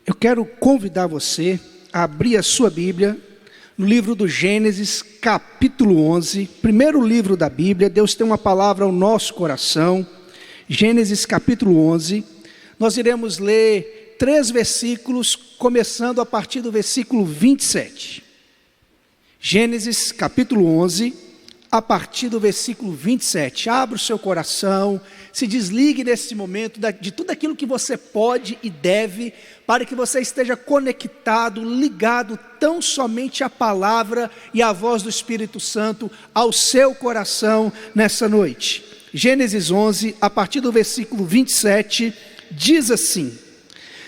Eu quero convidar você a abrir a sua Bíblia no livro do Gênesis, capítulo 11, primeiro livro da Bíblia. Deus tem uma palavra ao nosso coração. Gênesis, capítulo 11. Nós iremos ler 3 versículos, começando a partir do versículo 27. Gênesis, capítulo 11, a partir do versículo 27. Abra o seu coração, se desligue nesse momento de tudo aquilo que você pode e deve, para que você esteja conectado, ligado tão somente à palavra e à voz do Espírito Santo ao seu coração nessa noite. Gênesis 11, a partir do versículo 27, diz assim: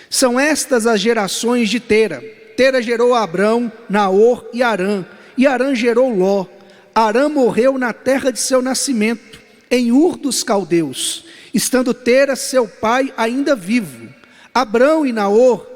são estas as gerações de Tera. Tera gerou Abrão, Naor e Harã. E Harã gerou Ló. Harã morreu na terra de seu nascimento, em Ur dos Caldeus, estando Tera, seu pai, ainda vivo. Abrão e Naor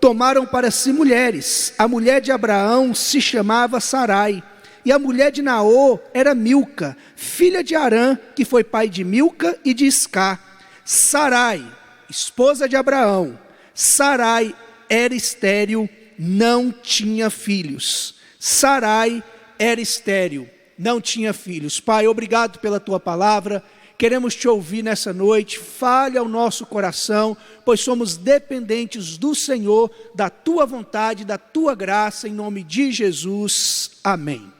tomaram para si mulheres. A mulher de Abraão se chamava Sarai, e a mulher de Naor era Milca, filha de Harã, que foi pai de Milca e de Iscá. Sarai, esposa de Abraão, Sarai era estéril, não tinha filhos. Sarai era estéril, não tinha filhos. Pai, obrigado pela tua palavra. Queremos te ouvir nessa noite. Fale ao nosso coração, pois somos dependentes do Senhor, da tua vontade, da tua graça, em nome de Jesus. Amém.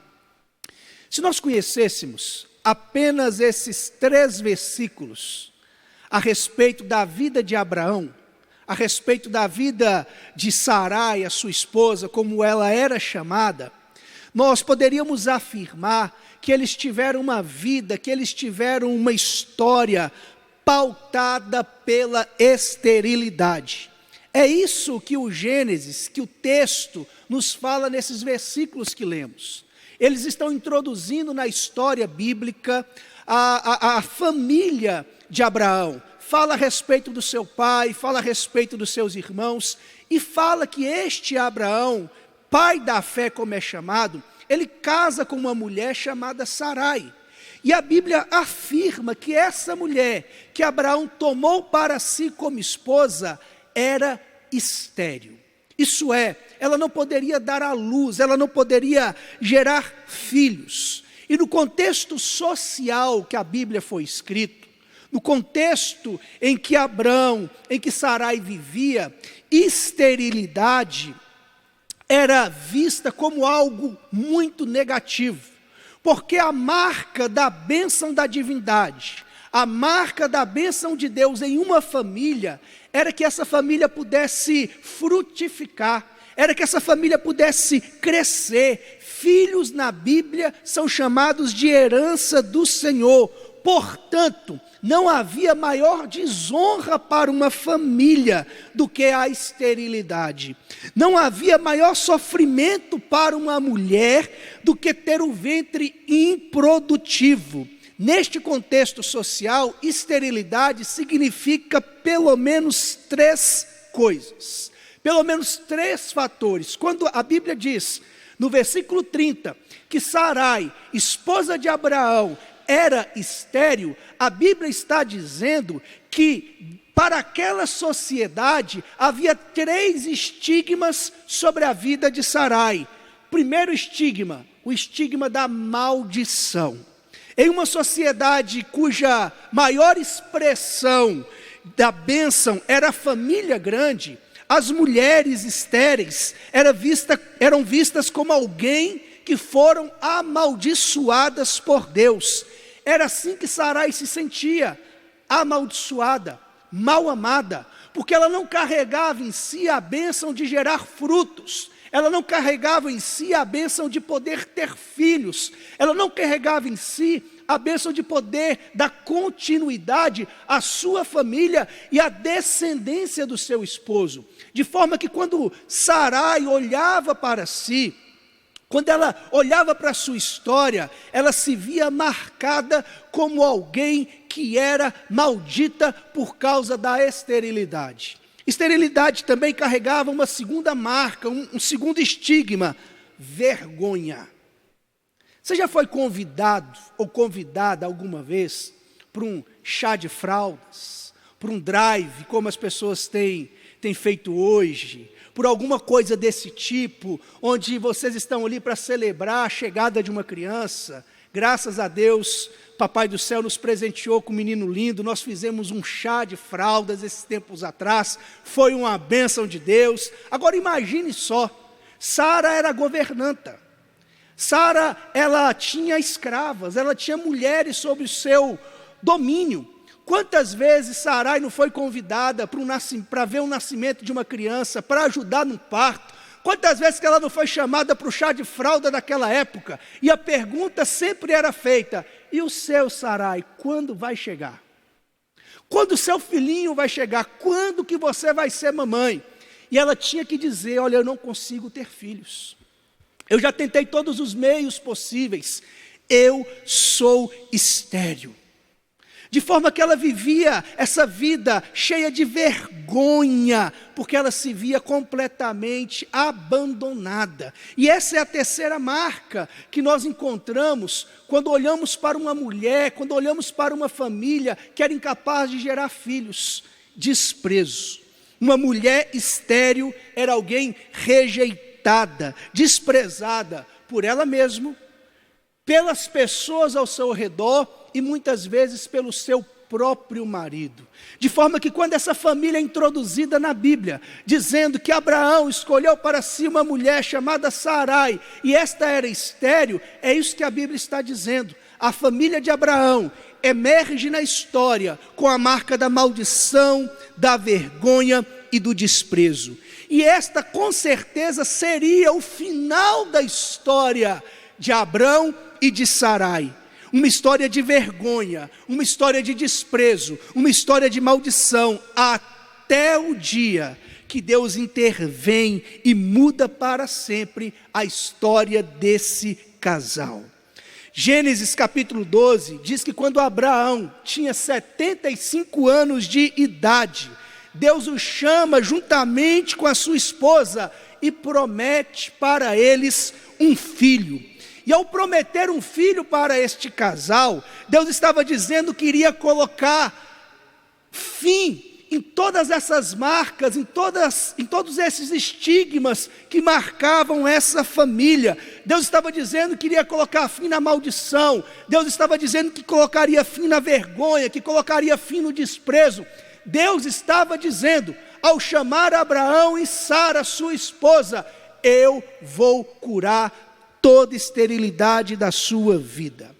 Se nós conhecêssemos apenas esses 3 versículos a respeito da vida de Abraão, a respeito da vida de Sarai, a sua esposa, como ela era chamada, nós poderíamos afirmar que eles tiveram uma vida, que eles tiveram uma história pautada pela esterilidade. É isso que o Gênesis, que o texto nos fala nesses versículos que lemos. Eles estão introduzindo na história bíblica a família de Abraão. Fala a respeito do seu pai, fala a respeito dos seus irmãos, e fala que este Abraão, pai da fé como é chamado, ele casa com uma mulher chamada Sarai. E a Bíblia afirma que essa mulher que Abraão tomou para si como esposa era estéril. Isso é, ela não poderia dar à luz, ela não poderia gerar filhos. E no contexto social que a Bíblia foi escrita, no contexto em que Abrão, em que Sarai vivia, esterilidade era vista como algo muito negativo, porque a marca da bênção da divindade, a marca da bênção de Deus em uma família, era que essa família pudesse frutificar, era que essa família pudesse crescer. Filhos na Bíblia são chamados de herança do Senhor. Portanto, não havia maior desonra para uma família do que a esterilidade. Não havia maior sofrimento para uma mulher do que ter o ventre improdutivo. Neste contexto social, esterilidade significa pelo menos 3 coisas. Pelo menos 3 fatores. Quando a Bíblia diz, no versículo 30, que Sarai, esposa de Abraão, era estéril, a Bíblia está dizendo que para aquela sociedade havia 3 estigmas sobre a vida de Sarai. Primeiro estigma, o estigma da maldição. Em uma sociedade cuja maior expressão da bênção era a família grande, as mulheres estéreis eram vistas como alguém que foram amaldiçoadas por Deus. Era assim que Sarai se sentia, amaldiçoada, mal amada, porque ela não carregava em si a bênção de gerar frutos, ela não carregava em si a bênção de poder ter filhos, ela não carregava em si a bênção de poder dar continuidade à sua família e à descendência do seu esposo. De forma que quando Sarai olhava para si, quando ela olhava para a sua história, ela se via marcada como alguém que era maldita por causa da esterilidade. Esterilidade também carregava uma segunda marca, um segundo estigma: vergonha. Você já foi convidado ou convidada alguma vez para um chá de fraldas, para um drive, como as pessoas têm tem feito hoje, por alguma coisa desse tipo, onde vocês estão ali para celebrar a chegada de uma criança. Graças a Deus, Papai do Céu nos presenteou com um menino lindo. Nós fizemos um chá de fraldas esses tempos atrás, foi uma bênção de Deus. Agora imagine só, Sara era governanta. Sara, ela tinha escravas, ela tinha mulheres sob o seu domínio. Quantas vezes Sarai não foi convidada para ver o nascimento de uma criança, para ajudar no parto? Quantas vezes que ela não foi chamada para o chá de fralda daquela época? E a pergunta sempre era feita: e o seu Sarai, quando vai chegar? Quando o seu filhinho vai chegar? Quando que você vai ser mamãe? E ela tinha que dizer: olha, eu não consigo ter filhos. Eu já tentei todos os meios possíveis. Eu sou estéril. De forma que ela vivia essa vida cheia de vergonha, porque ela se via completamente abandonada. E essa é a terceira marca que nós encontramos quando olhamos para uma mulher, quando olhamos para uma família que era incapaz de gerar filhos: desprezo. Uma mulher estéril era alguém rejeitada, desprezada por ela mesma, pelas pessoas ao seu redor e muitas vezes pelo seu próprio marido. De forma que quando essa família é introduzida na Bíblia, dizendo que Abraão escolheu para si uma mulher chamada Sarai, e esta era estéril, é isso que a Bíblia está dizendo. A família de Abraão emerge na história com a marca da maldição, da vergonha e do desprezo. E esta com certeza seria o final da história de Abrão e de Sarai. Uma história de vergonha, uma história de desprezo, uma história de maldição, até o dia que Deus intervém e muda para sempre a história desse casal. Gênesis capítulo 12 diz que quando Abraão tinha 75 anos de idade, Deus o chama juntamente com a sua esposa e promete para eles um filho. E ao prometer um filho para este casal, Deus estava dizendo que iria colocar fim em todas essas marcas, em todos esses estigmas que marcavam essa família. Deus estava dizendo que iria colocar fim na maldição. Deus estava dizendo que colocaria fim na vergonha, que colocaria fim no desprezo. Deus estava dizendo, ao chamar Abraão e Sara, sua esposa: eu vou curar toda esterilidade da sua vida.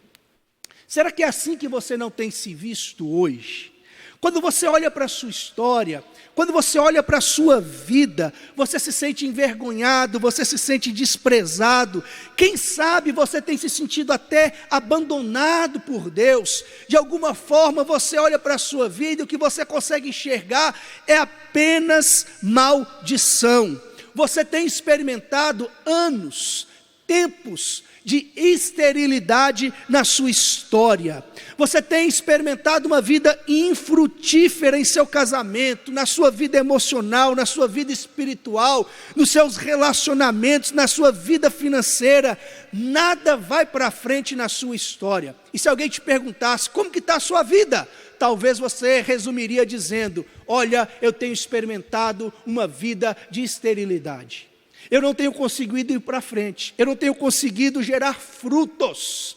Será que é assim que você não tem se visto hoje? Quando você olha para a sua história, quando você olha para a sua vida, você se sente envergonhado, você se sente desprezado. Quem sabe você tem se sentido até abandonado por Deus. De alguma forma você olha para a sua vida e o que você consegue enxergar é apenas maldição. Você tem experimentado anos, tempos de esterilidade na sua história. Você tem experimentado uma vida infrutífera em seu casamento, na sua vida emocional, na sua vida espiritual, nos seus relacionamentos, na sua vida financeira. Nada vai para frente na sua história. E se alguém te perguntasse: como que está a sua vida? Talvez você resumiria dizendo: olha, eu tenho experimentado uma vida de esterilidade. Eu não tenho conseguido ir para frente. Eu não tenho conseguido gerar frutos.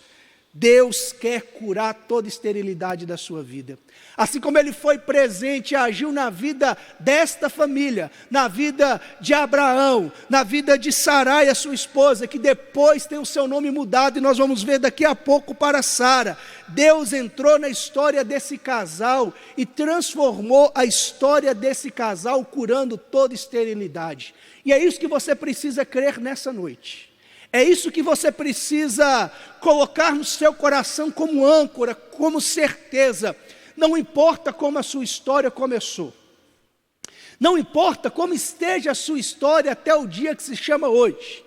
Deus quer curar toda esterilidade da sua vida. Assim como Ele foi presente e agiu na vida desta família, na vida de Abraão, na vida de Sarai, a sua esposa, que depois tem o seu nome mudado, e nós vamos ver daqui a pouco para Sara. Deus entrou na história desse casal e transformou a história desse casal, curando toda esterilidade. E é isso que você precisa crer nessa noite. É isso que você precisa colocar no seu coração como âncora, como certeza. Não importa como a sua história começou. Não importa como esteja a sua história até o dia que se chama hoje.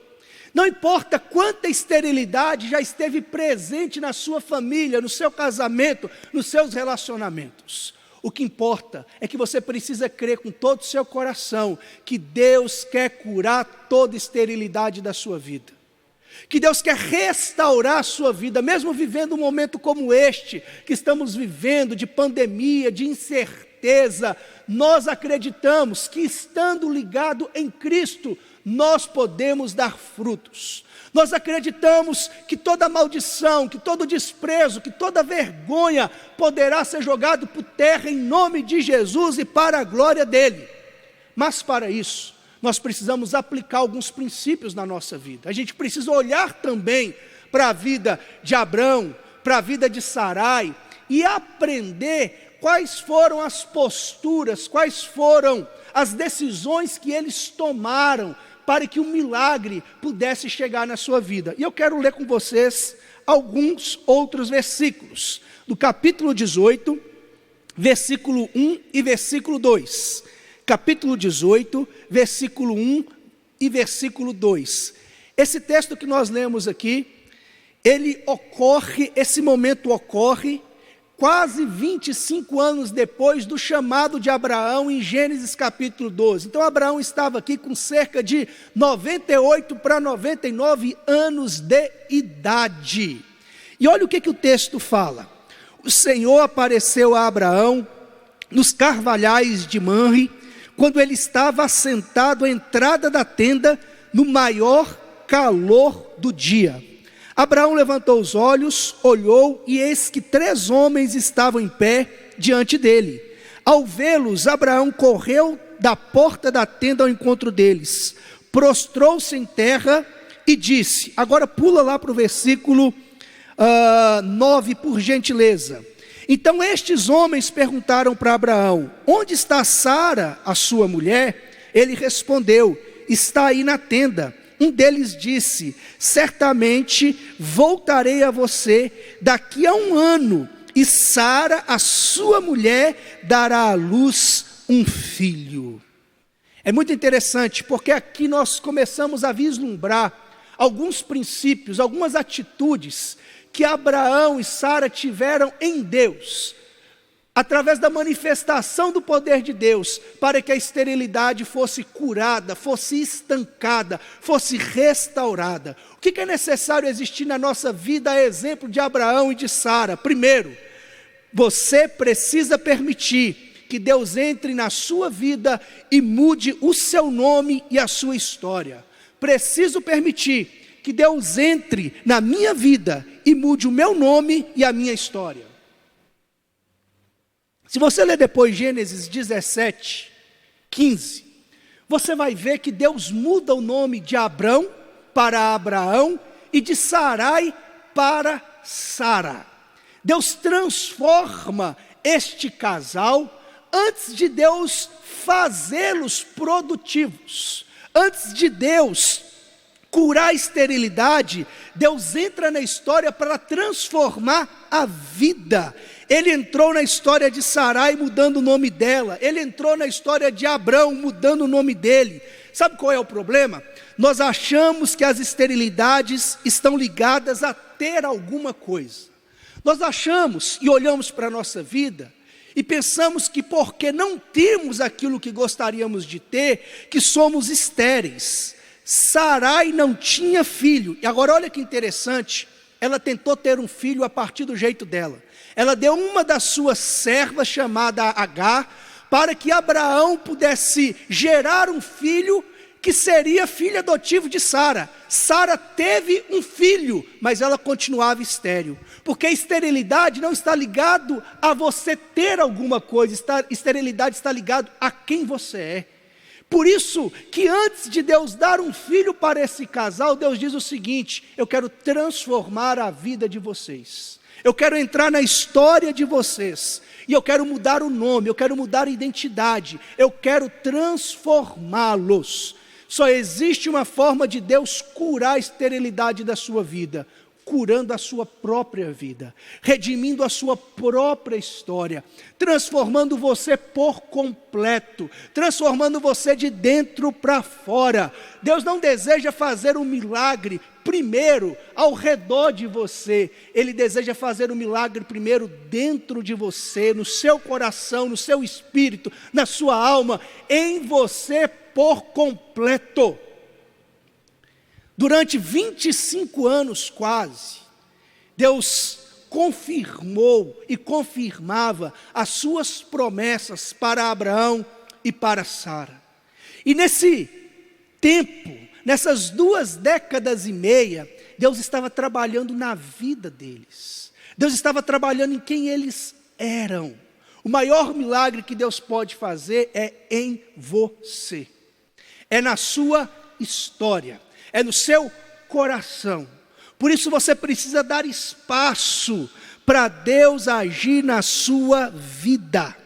Não importa quanta esterilidade já esteve presente na sua família, no seu casamento, nos seus relacionamentos. O que importa é que você precisa crer com todo o seu coração que Deus quer curar toda esterilidade da sua vida. Que Deus quer restaurar a sua vida, mesmo vivendo um momento como este, que estamos vivendo, de pandemia, de incerteza, certeza, nós acreditamos que estando ligado em Cristo, nós podemos dar frutos. Nós acreditamos que toda maldição, que todo desprezo, que toda vergonha poderá ser jogado por terra em nome de Jesus e para a glória dele. Mas para isso, nós precisamos aplicar alguns princípios na nossa vida. A gente precisa olhar também para a vida de Abrão, para a vida de Sarai e aprender quais foram as posturas, quais foram as decisões que eles tomaram para que um milagre pudesse chegar na sua vida. E eu quero ler com vocês alguns outros versículos, do capítulo 18, versículo 1 e versículo 2. Capítulo 18, versículo 1 e versículo 2. Esse texto que nós lemos aqui, esse momento ocorre quase 25 anos depois do chamado de Abraão em Gênesis capítulo 12. Então Abraão estava aqui com cerca de 98 para 99 anos de idade. E olha o que o texto fala. O Senhor apareceu a Abraão nos carvalhais de Manre, quando ele estava assentado à entrada da tenda, no maior calor do dia. Abraão levantou os olhos, olhou, e eis que 3 homens estavam em pé diante dele. Ao vê-los, Abraão correu da porta da tenda ao encontro deles, prostrou-se em terra e disse, agora pula lá para o versículo 9, por gentileza. Então estes homens perguntaram para Abraão, onde está Sara, a sua mulher? Ele respondeu, está aí na tenda. Um deles disse, certamente voltarei a você daqui a 1 ano, e Sara, a sua mulher, dará à luz um filho. É muito interessante, porque aqui nós começamos a vislumbrar alguns princípios, algumas atitudes que Abraão e Sara tiveram em Deus, através da manifestação do poder de Deus, para que a esterilidade fosse curada, fosse estancada, fosse restaurada. O que é necessário existir na nossa vida a exemplo de Abraão e de Sara? Primeiro, você precisa permitir que Deus entre na sua vida e mude o seu nome e a sua história. Preciso permitir que Deus entre na minha vida e mude o meu nome e a minha história. Se você ler depois Gênesis 17, 15, você vai ver que Deus muda o nome de Abrão para Abraão e de Sarai para Sara. Deus transforma este casal antes de Deus fazê-los produtivos. Antes de Deus curar a esterilidade, Deus entra na história para transformar a vida. Ele entrou na história de Sarai mudando o nome dela. Ele entrou na história de Abrão mudando o nome dele. Sabe qual é o problema? Nós achamos que as esterilidades estão ligadas a ter alguma coisa. Nós achamos e olhamos para a nossa vida e pensamos que porque não temos aquilo que gostaríamos de ter, que somos estéreis. Sarai não tinha filho. E agora olha que interessante, ela tentou ter um filho a partir do jeito dela. Ela deu uma das suas servas, chamada Agar, para que Abraão pudesse gerar um filho que seria filho adotivo de Sara. Sara teve um filho, mas ela continuava estéril. Porque a esterilidade não está ligado a você ter alguma coisa, esterilidade está ligado a quem você é. Por isso que antes de Deus dar um filho para esse casal, Deus diz o seguinte, eu quero transformar a vida de vocês. Eu quero entrar na história de vocês. E eu quero mudar o nome, eu quero mudar a identidade. Eu quero transformá-los. Só existe uma forma de Deus curar a esterilidade da sua vida. Curando a sua própria vida, redimindo a sua própria história, transformando você por completo, transformando você de dentro para fora. Deus não deseja fazer um milagre primeiro ao redor de você, Ele deseja fazer um milagre primeiro dentro de você, no seu coração, no seu espírito, na sua alma, em você por completo. Durante 25 anos quase, Deus confirmou e confirmava as suas promessas para Abraão e para Sara. E nesse tempo, nessas 2 décadas e meia, Deus estava trabalhando na vida deles. Deus estava trabalhando em quem eles eram. O maior milagre que Deus pode fazer é em você. É na sua história, é no seu coração. Por isso você precisa dar espaço para Deus agir na sua vida.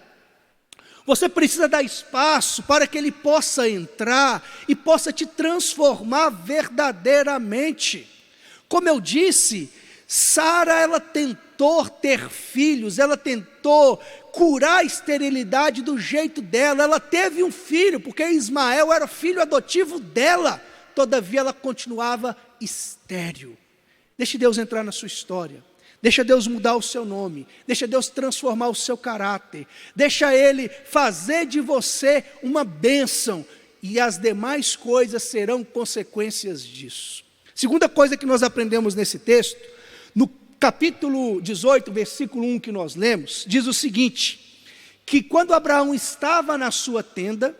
Você precisa dar espaço para que Ele possa entrar e possa te transformar verdadeiramente. Como eu disse, Sara, ela tentou ter filhos, ela tentou curar a esterilidade do jeito dela. Ela teve um filho, porque Ismael era filho adotivo dela. Todavia ela continuava estéril. Deixe Deus entrar na sua história. Deixa Deus mudar o seu nome. Deixa Deus transformar o seu caráter. Deixa Ele fazer de você uma bênção. E as demais coisas serão consequências disso. Segunda coisa que nós aprendemos nesse texto, no capítulo 18, versículo 1 que nós lemos, diz o seguinte: que quando Abraão estava na sua tenda,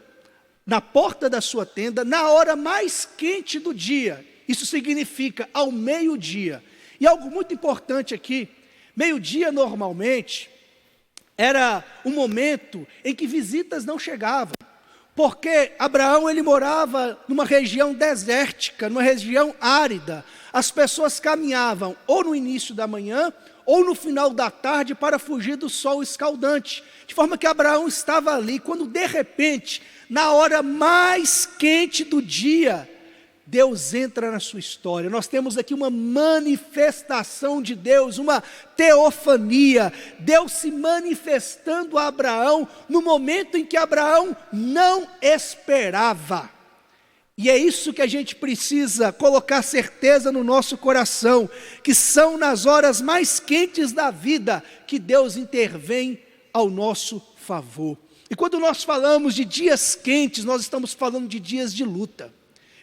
na porta da sua tenda, na hora mais quente do dia, isso significa ao meio-dia. E algo muito importante aqui, meio-dia normalmente era um momento em que visitas não chegavam, porque Abraão ele morava numa região desértica, numa região árida. As pessoas caminhavam ou no início da manhã ou no final da tarde para fugir do sol escaldante, de forma que Abraão estava ali, quando de repente, na hora mais quente do dia, Deus entra na sua história. Nós temos aqui uma manifestação de Deus, uma teofania, Deus se manifestando a Abraão no momento em que Abraão não esperava. E é isso que a gente precisa colocar certeza no nosso coração, que são nas horas mais quentes da vida que Deus intervém ao nosso favor. E quando nós falamos de dias quentes, nós estamos falando de dias de luta,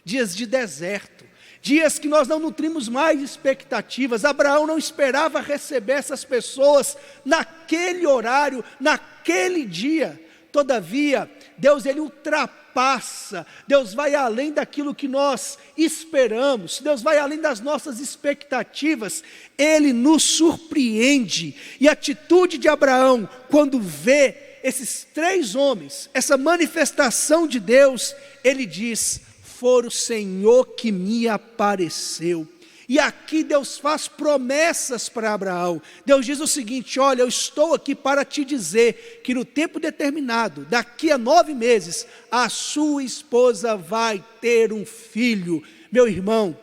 dias de deserto, dias que nós não nutrimos mais expectativas. Abraão não esperava receber essas pessoas naquele horário, naquele dia. Todavia, Deus ele ultrapassa, Deus vai além daquilo que nós esperamos, Deus vai além das nossas expectativas, Ele nos surpreende. E a atitude de Abraão, quando vê esses 3 homens, essa manifestação de Deus, ele diz: foi o Senhor que me apareceu. E aqui Deus faz promessas para Abraão. Deus diz o seguinte: olha, eu estou aqui para te dizer que no tempo determinado, daqui a 9 meses, a sua esposa vai ter um filho. Meu irmão,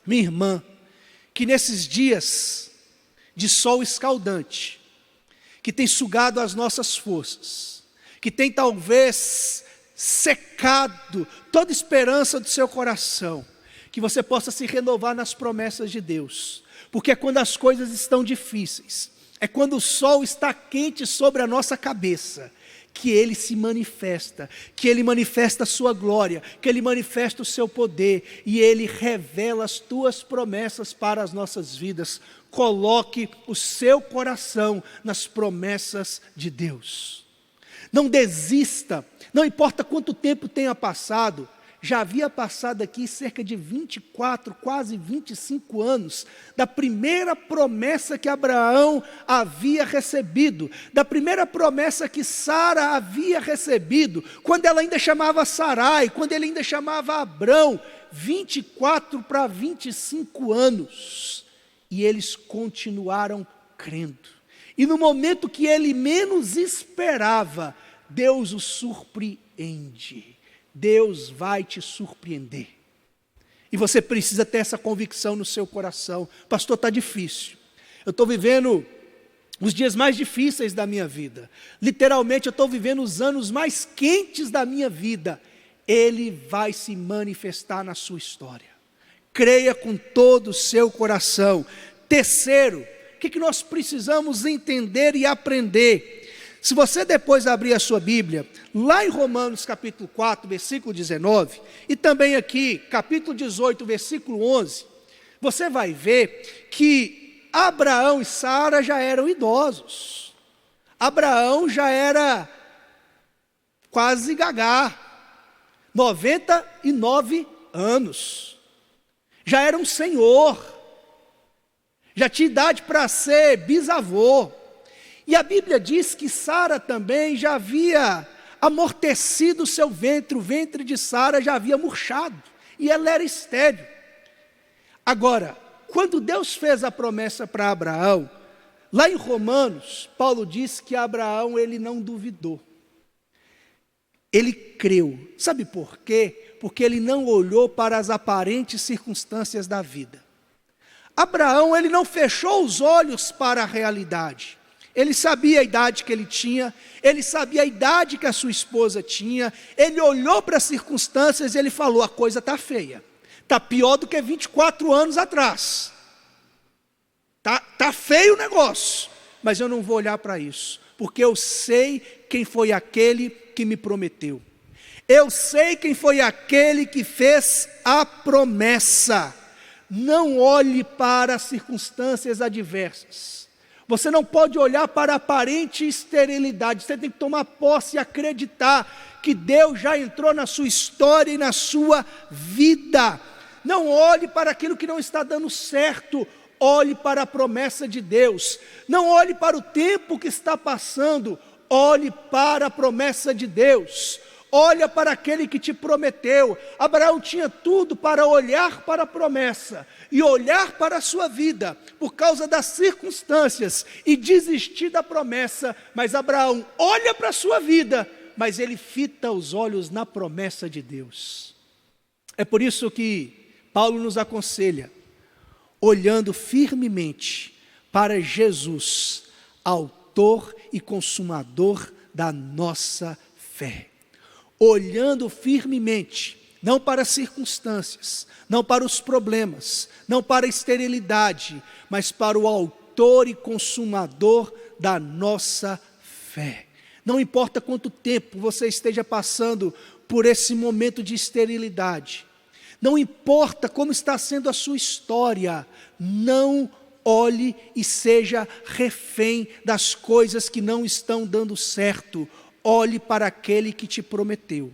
minha irmã, que nesses dias de sol escaldante, que tem sugado as nossas forças, que tem talvez secado toda esperança do seu coração, que você possa se renovar nas promessas de Deus, porque é quando as coisas estão difíceis, é quando o sol está quente sobre a nossa cabeça, que Ele se manifesta, que Ele manifesta a sua glória, que Ele manifesta o seu poder, e Ele revela as tuas promessas para as nossas vidas. Coloque o seu coração nas promessas de Deus. Não desista, não importa quanto tempo tenha passado. Já havia passado aqui cerca de 24, quase 25 anos, da primeira promessa que Abraão havia recebido, da primeira promessa que Sara havia recebido, quando ela ainda chamava Sarai, quando ele ainda chamava Abrão, 24 para 25 anos, e eles continuaram crendo. E no momento que ele menos esperava, Deus o surpreende. Deus vai te surpreender. E você precisa ter essa convicção no seu coração. Pastor, está difícil. Eu estou vivendo os dias mais difíceis da minha vida. Literalmente, eu estou vivendo os anos mais quentes da minha vida. Ele vai se manifestar na sua história. Creia com todo o seu coração. Terceiro, o que nós precisamos entender e aprender? Se você depois abrir a sua Bíblia, lá em Romanos capítulo 4, versículo 19, e também aqui, capítulo 18, versículo 11, você vai ver que Abraão e Sara já eram idosos. Abraão já era quase gagá, 99 anos. Já era um senhor. Já tinha idade para ser bisavô. E a Bíblia diz que Sara também já havia amortecido o seu ventre. O ventre de Sara já havia murchado. E ela era estéril. Agora, quando Deus fez a promessa para Abraão, lá em Romanos, Paulo diz que Abraão ele não duvidou. Ele creu. Sabe por quê? Porque ele não olhou para as aparentes circunstâncias da vida. Abraão, ele não fechou os olhos para a realidade. Ele sabia a idade que ele tinha, ele sabia a idade que a sua esposa tinha, ele olhou para as circunstâncias e ele falou, a coisa está feia. Está pior do que 24 anos atrás. Tá feio o negócio, mas eu não vou olhar para isso, porque eu sei quem foi aquele que me prometeu. Eu sei quem foi aquele que fez a promessa. Não olhe para as circunstâncias adversas. Você não pode olhar para a aparente esterilidade. Você tem que tomar posse e acreditar que Deus já entrou na sua história e na sua vida. Não olhe para aquilo que não está dando certo. Olhe para a promessa de Deus. Não olhe para o tempo que está passando. Olhe para a promessa de Deus. Olha para aquele que te prometeu. Abraão tinha tudo para olhar para a promessa e olhar para a sua vida por causa das circunstâncias e desistir da promessa. Mas Abraão olha para a sua vida, mas ele fita os olhos na promessa de Deus. É por isso que Paulo nos aconselha, olhando firmemente para Jesus, autor e consumador da nossa fé. Olhando firmemente, não para as circunstâncias, não para os problemas, não para a esterilidade, mas para o autor e consumador da nossa fé. Não importa quanto tempo você esteja passando por esse momento de esterilidade, não importa como está sendo a sua história, não olhe e seja refém das coisas que não estão dando certo. Olhe para aquele que te prometeu.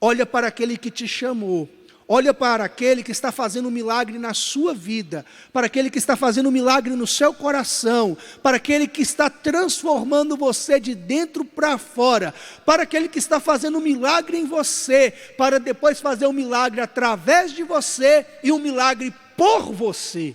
Olha para aquele que te chamou. Olha para aquele que está fazendo um milagre na sua vida. Para aquele que está fazendo um milagre no seu coração. Para aquele que está transformando você de dentro para fora. Para aquele que está fazendo um milagre em você. Para depois fazer um milagre através de você e um milagre por você.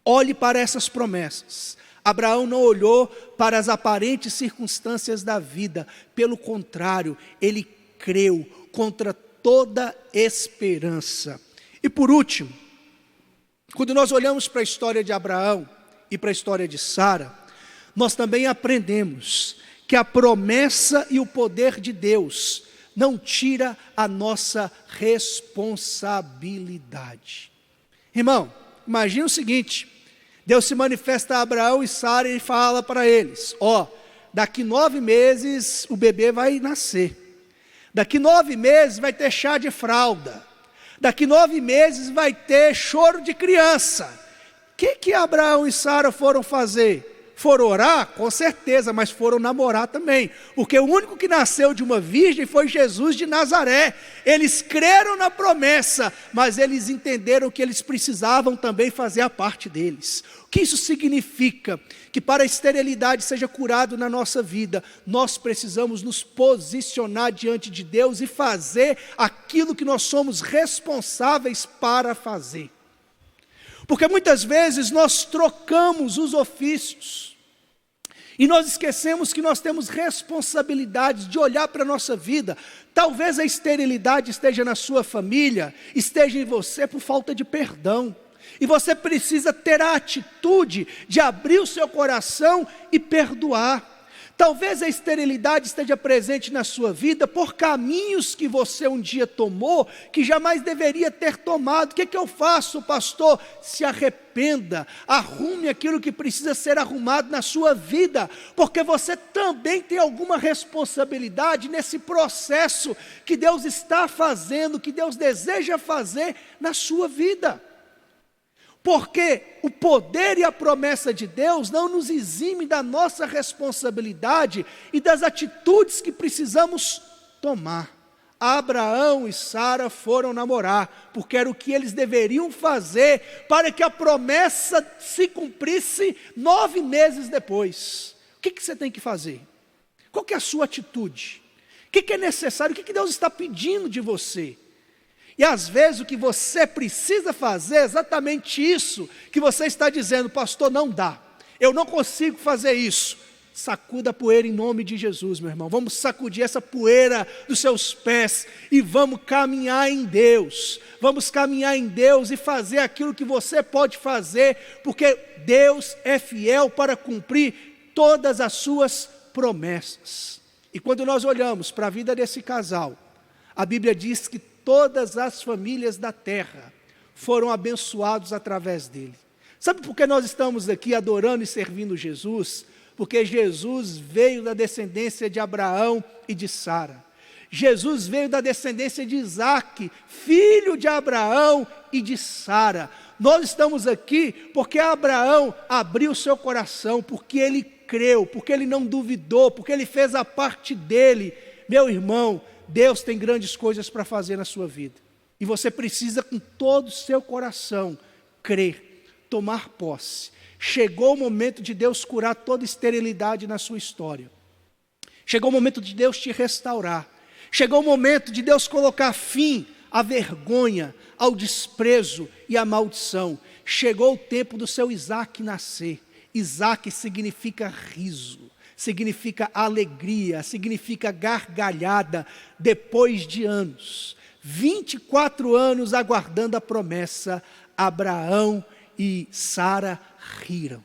Olhe para essas promessas. Abraão não olhou para as aparentes circunstâncias da vida, pelo contrário, ele creu contra toda esperança. E por último, quando nós olhamos para a história de Abraão e para a história de Sara, nós também aprendemos que a promessa e o poder de Deus não tira a nossa responsabilidade. Irmão, imagina o seguinte, Deus se manifesta a Abraão e Sara e fala para eles, daqui 9 meses o bebê vai nascer, daqui 9 meses vai ter chá de fralda, daqui 9 meses vai ter choro de criança. O que Abraão e Sara foram fazer? Foram orar? Com certeza, mas foram namorar também, porque o único que nasceu de uma virgem foi Jesus de Nazaré. Eles creram na promessa, mas eles entenderam que eles precisavam também fazer a parte deles. O que isso significa? Que para a esterilidade seja curado na nossa vida, nós precisamos nos posicionar diante de Deus e fazer aquilo que nós somos responsáveis para fazer. Porque muitas vezes nós trocamos os ofícios e nós esquecemos que nós temos responsabilidades de olhar para a nossa vida. Talvez a esterilidade esteja na sua família, esteja em você por falta de perdão. E você precisa ter a atitude de abrir o seu coração e perdoar. Talvez a esterilidade esteja presente na sua vida por caminhos que você um dia tomou, que jamais deveria ter tomado. O que eu faço, pastor? Se arrependa, arrume aquilo que precisa ser arrumado na sua vida, porque você também tem alguma responsabilidade nesse processo que Deus está fazendo, que Deus deseja fazer na sua vida. Porque o poder e a promessa de Deus não nos exime da nossa responsabilidade e das atitudes que precisamos tomar. Abraão e Sara foram namorar, porque era o que eles deveriam fazer para que a promessa se cumprisse 9 meses depois. O que você tem que fazer? Qual que é a sua atitude? O que é necessário? O que Deus está pedindo de você? E às vezes o que você precisa fazer é exatamente isso que você está dizendo: pastor, não dá, eu não consigo fazer isso. Sacuda a poeira em nome de Jesus, meu irmão. Vamos sacudir essa poeira dos seus pés e vamos caminhar em Deus. Vamos caminhar em Deus e fazer aquilo que você pode fazer, porque Deus é fiel para cumprir todas as suas promessas. E quando nós olhamos para a vida desse casal, a Bíblia diz que todas as famílias da terra foram abençoados através dele. Sabe por que nós estamos aqui adorando e servindo Jesus? Porque Jesus veio da descendência de Abraão e de Sara. Jesus veio da descendência de Isaac, filho de Abraão e de Sara. Nós estamos aqui porque Abraão abriu seu coração, porque ele creu, porque ele não duvidou, porque ele fez a parte dele. Meu irmão, Deus tem grandes coisas para fazer na sua vida. E você precisa com todo o seu coração crer, tomar posse. Chegou o momento de Deus curar toda esterilidade na sua história. Chegou o momento de Deus te restaurar. Chegou o momento de Deus colocar fim à vergonha, ao desprezo e à maldição. Chegou o tempo do seu Isaac nascer. Isaac significa riso, significa alegria, significa gargalhada, depois de anos. 24 anos aguardando a promessa, Abraão e Sara riram,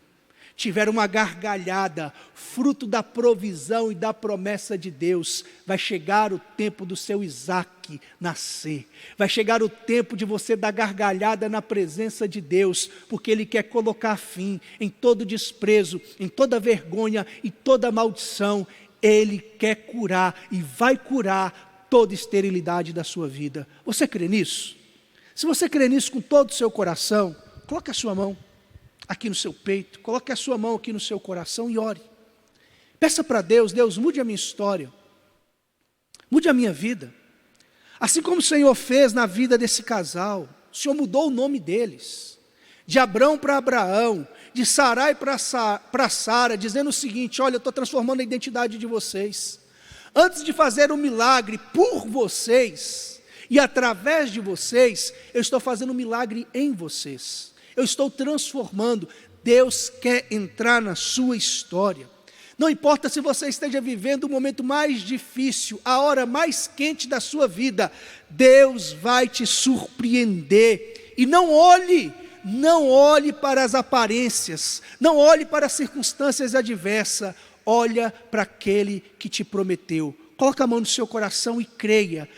tiveram uma gargalhada, fruto da provisão e da promessa de Deus. Vai chegar o tempo do seu Isaac nascer, vai chegar o tempo de você dar gargalhada na presença de Deus, porque Ele quer colocar fim em todo desprezo, em toda vergonha e toda maldição. Ele quer curar e vai curar toda esterilidade da sua vida. Você crê nisso? Se você crê nisso com todo o seu coração, coloque a sua mão aqui no seu peito, coloque a sua mão aqui no seu coração e ore. Peça para Deus: Deus, mude a minha história, mude a minha vida. Assim como o Senhor fez na vida desse casal, o Senhor mudou o nome deles, de Abrão para Abraão, de Sarai para Sara, dizendo o seguinte: olha, eu estou transformando a identidade de vocês. Antes de fazer um milagre por vocês e através de vocês, eu estou fazendo um milagre em vocês. Eu estou transformando. Deus quer entrar na sua história. Não importa se você esteja vivendo o momento mais difícil, a hora mais quente da sua vida, Deus vai te surpreender. E não olhe para as aparências, não olhe para as circunstâncias adversas, olha para aquele que te prometeu. Coloca a mão no seu coração e creia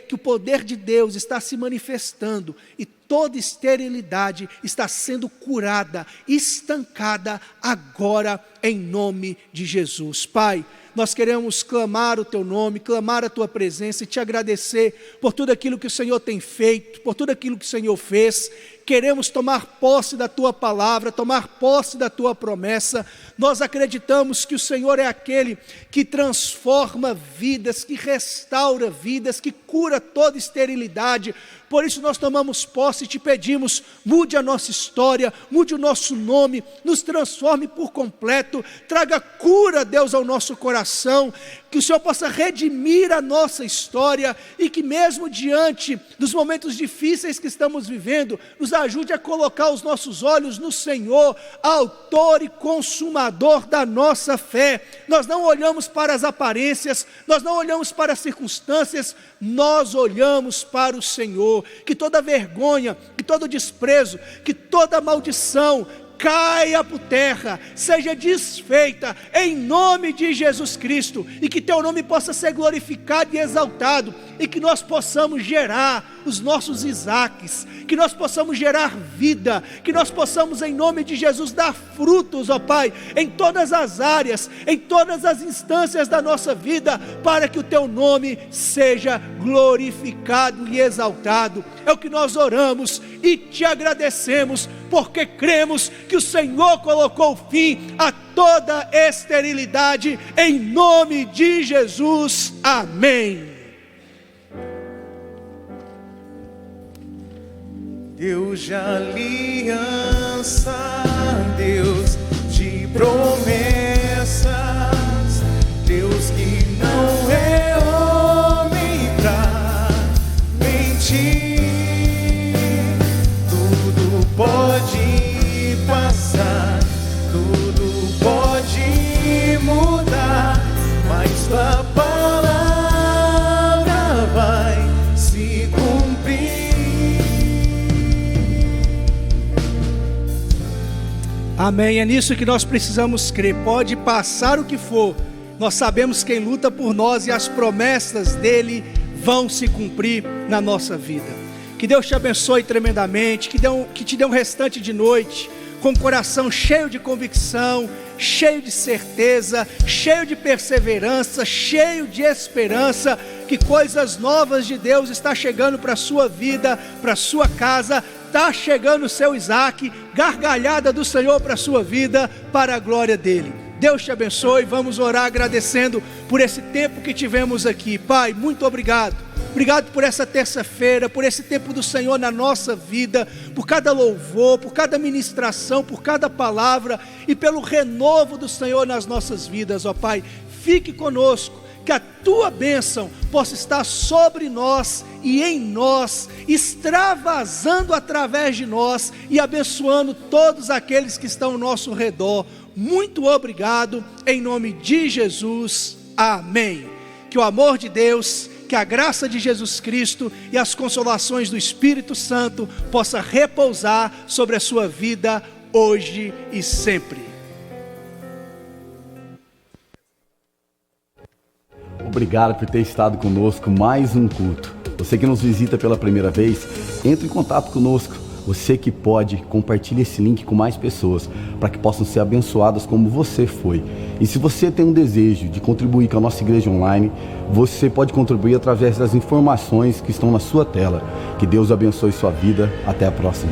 que o poder de Deus está se manifestando e toda esterilidade está sendo curada, estancada agora em nome de Jesus. Pai, nós queremos clamar o Teu nome, clamar a Tua presença e Te agradecer por tudo aquilo que o Senhor tem feito, por tudo aquilo que o Senhor fez. Queremos tomar posse da Tua palavra, tomar posse da Tua promessa. Nós acreditamos que o Senhor é aquele que transforma vidas, que restaura vidas, que cura toda esterilidade. Por isso nós tomamos posse e Te pedimos: mude a nossa história, mude o nosso nome, nos transforme por completo, traga cura, Deus, ao nosso coração, que o Senhor possa redimir a nossa história e que mesmo diante dos momentos difíceis que estamos vivendo, nos ajude a colocar os nossos olhos no Senhor, autor e consumador da nossa fé. Nós não olhamos para as aparências, nós não olhamos para as circunstâncias, nós olhamos para o Senhor. Que toda vergonha, que todo desprezo, que toda maldição caia por terra, seja desfeita em nome de Jesus Cristo, e que teu nome possa ser glorificado e exaltado, e que nós possamos gerar os nossos Isaques, que nós possamos gerar vida, que nós possamos em nome de Jesus dar frutos, ó Pai, em todas as áreas, em todas as instâncias da nossa vida, para que o teu nome seja glorificado e exaltado. É o que nós oramos e te agradecemos, porque cremos que o Senhor colocou fim a toda esterilidade, em nome de Jesus, amém. Deus de aliança, Deus de promessas, Deus que não é homem pra mentir. Tudo pode passar, tudo pode mudar, mas tua palavra vai se cumprir. Amém, é nisso que nós precisamos crer. Pode passar o que for, nós sabemos quem luta por nós e as promessas dele vão se cumprir na nossa vida. Que Deus te abençoe tremendamente, que te dê um restante de noite com o coração cheio de convicção, cheio de certeza, cheio de perseverança, cheio de esperança, que coisas novas de Deus está chegando para a sua vida, para a sua casa. Está chegando o seu Isaque, gargalhada do Senhor para a sua vida, para a glória dele. Deus te abençoe. Vamos orar agradecendo por esse tempo que tivemos aqui. Pai, muito obrigado. Obrigado por essa terça-feira, por esse tempo do Senhor na nossa vida, por cada louvor, por cada ministração, por cada palavra e pelo renovo do Senhor nas nossas vidas, ó Pai. Fique conosco, que a tua bênção possa estar sobre nós e em nós, extravasando através de nós e abençoando todos aqueles que estão ao nosso redor. Muito obrigado, em nome de Jesus, amém. Que o amor de Deus, que a graça de Jesus Cristo e as consolações do Espírito Santo possa repousar sobre a sua vida hoje e sempre. Obrigado por ter estado conosco mais um culto. Você que nos visita pela primeira vez, entre em contato conosco. Você que pode, compartilhe esse link com mais pessoas, para que possam ser abençoadas como você foi. E se você tem um desejo de contribuir com a nossa igreja online, você pode contribuir através das informações que estão na sua tela. Que Deus abençoe sua vida. Até a próxima.